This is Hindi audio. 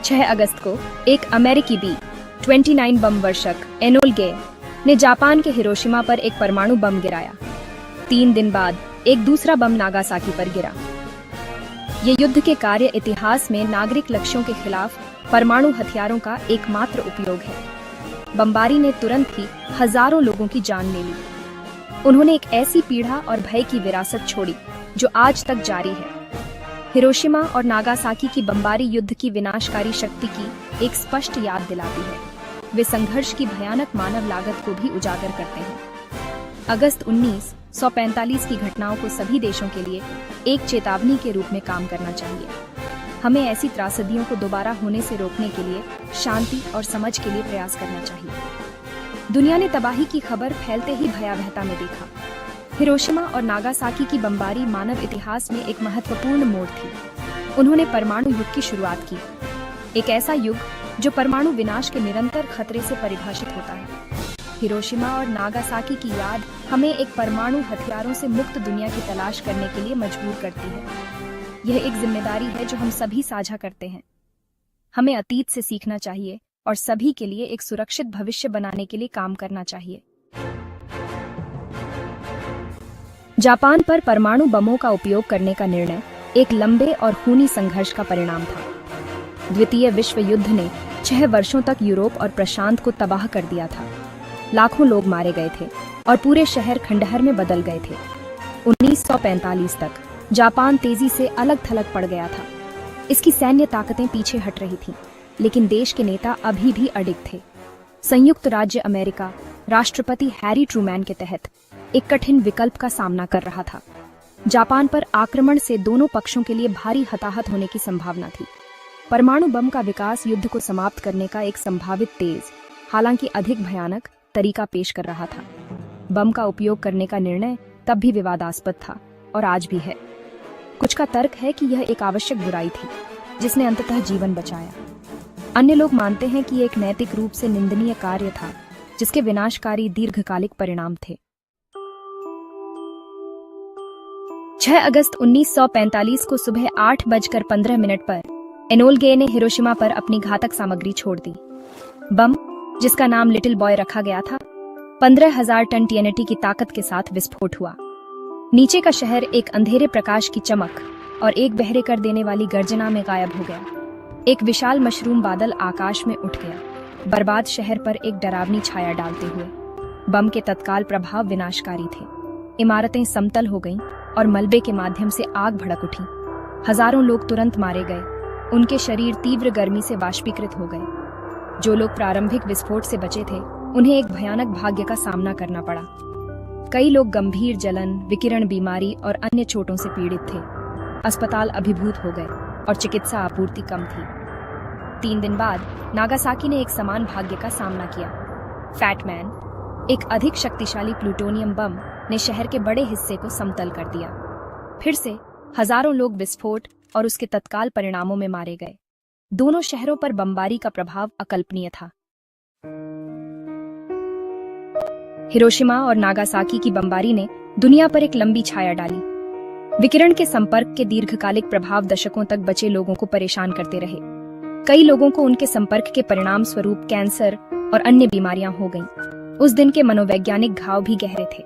6 अगस्त को एक अमेरिकी B-29 बम वर्षक एनोला गे ने जापान के हिरोशिमा पर एक परमाणु बम गिराया। 3 दिन बाद एक दूसरा बम नागासाकी पर गिरा। ये युद्ध के कार्य इतिहास में नागरिक लक्ष्यों के खिलाफ परमाणु हथियारों का एकमात्र उपयोग है। बमबारी ने तुरंत ही हजारों लोगों की जान ले ली। उन्होंने एक ऐसी पीड़ा और भय की विरासत छोड़ी जो आज तक जारी है। हिरोशिमा और नागासाकी की बमबारी युद्ध की विनाशकारी शक्ति की एक स्पष्ट याद दिलाती है। वे संघर्ष की भयानक मानव लागत को भी उजागर करते हैं। अगस्त 1945 की घटनाओं को सभी देशों के लिए एक चेतावनी के रूप में काम करना चाहिए। हमें ऐसी त्रासदियों को दोबारा होने से रोकने के लिए शांति और समझ के लिए प्रयास करना चाहिए। दुनिया ने तबाही की खबर फैलते ही भयावहता में देखा। हिरोशिमा और नागासाकी की बमबारी मानव इतिहास में एक महत्वपूर्ण मोड़ थी। उन्होंने परमाणु युग की शुरुआत की, एक ऐसा युग जो परमाणु विनाश के निरंतर खतरे से परिभाषित होता है। हिरोशिमा और नागासाकी की याद हमें एक परमाणु हथियारों से मुक्त दुनिया की तलाश करने के लिए मजबूर करती है। यह एक जिम्मेदारी है जो हम सभी साझा करते हैं। हमें अतीत से सीखना चाहिए और सभी के लिए एक सुरक्षित भविष्य बनाने के लिए काम करना चाहिए। जापान पर परमाणु बमों का उपयोग करने का निर्णय एक लंबे और खूनी संघर्ष का परिणाम था। द्वितीय विश्व युद्ध ने 6 वर्षों तक यूरोप और प्रशांत को तबाह कर दिया था। लाखों लोग मारे गए थे और पूरे शहर खंडहर में बदल गए थे। 1945 तक जापान तेजी से अलग थलग पड़ गया था। इसकी सैन्य ताकतें पीछे हट रही थीं, लेकिन देश के नेता अभी भी अडिग थे। संयुक्त राज्य अमेरिका राष्ट्रपति हैरी ट्रूमैन के तहत एक कठिन विकल्प का सामना कर रहा था। जापान पर आक्रमण से दोनों पक्षों के लिए भारी हताहत होने की संभावना थी। परमाणु बम का विकास युद्ध को समाप्त करने का एक संभावित तेज, हालांकि अधिक भयानक तरीका पेश कर रहा था। बम का उपयोग करने का निर्णय तब भी विवादास्पद था और आज भी है। कुछ का तर्क है कि यह एक आवश्यक बुराई थी जिसने अंततः जीवन बचाया। अन्य लोग मानते हैं कि यह एक नैतिक रूप से निंदनीय कार्य था जिसके विनाशकारी दीर्घकालिक परिणाम थे। 6 अगस्त 1945 को सुबह 8:15 पर एनोला गे ने हिरोशिमा पर अपनी घातक सामग्री छोड़ दी। बम, जिसका नाम लिटिल बॉय रखा गया था, 15,000 टन TNT की ताकत के साथ विस्फोट हुआ। नीचे का शहर एक अंधेरे प्रकाश की चमक और एक बहरे कर देने वाली गर्जना में गायब हो गया। एक विशाल मशरूम बादल आकाश में उठ गया, बर्बाद शहर पर एक डरावनी छाया डालते हुए। बम के तत्काल प्रभाव विनाशकारी थे। इमारतें समतल हो गईं और मलबे के माध्यम से आग भड़क उठी। हजारों लोग तुरंत मारे गए। उनके शरीर तीव्र गर्मी से वाष्पीकृत हो गए। जो लोग प्रारंभिक विस्फोट से बचे थे, उन्हें एक भयानक भाग्य का सामना करना पड़ा। कई लोग गंभीर जलन, विकिरण बीमारी और अन्य चोटों से पीड़ित थे। अस्पताल अभिभूत हो गए और चिकित्सा आपूर्ति कम थी। 3 दिन बाद नागासाकी ने एक समान भाग्य का सामना किया। फैट मैन, एक अधिक शक्तिशाली प्लूटोनियम बम, ने शहर के बड़े हिस्से को समतल कर दिया। फिर से हजारों लोग विस्फोट और उसके तत्काल परिणामों में मारे गए। दोनों शहरों पर बमबारी का प्रभाव अकल्पनीय था। हिरोशिमा और नागासाकी की बमबारी ने दुनिया पर एक लंबी छाया डाली। विकिरण के संपर्क के दीर्घकालिक प्रभाव दशकों तक बचे लोगों को परेशान करते रहे। कई लोगों को उनके संपर्क के परिणाम स्वरूप कैंसर और अन्य बीमारियां हो गईं। उस दिन के मनोवैज्ञानिक घाव भी गहरे थे।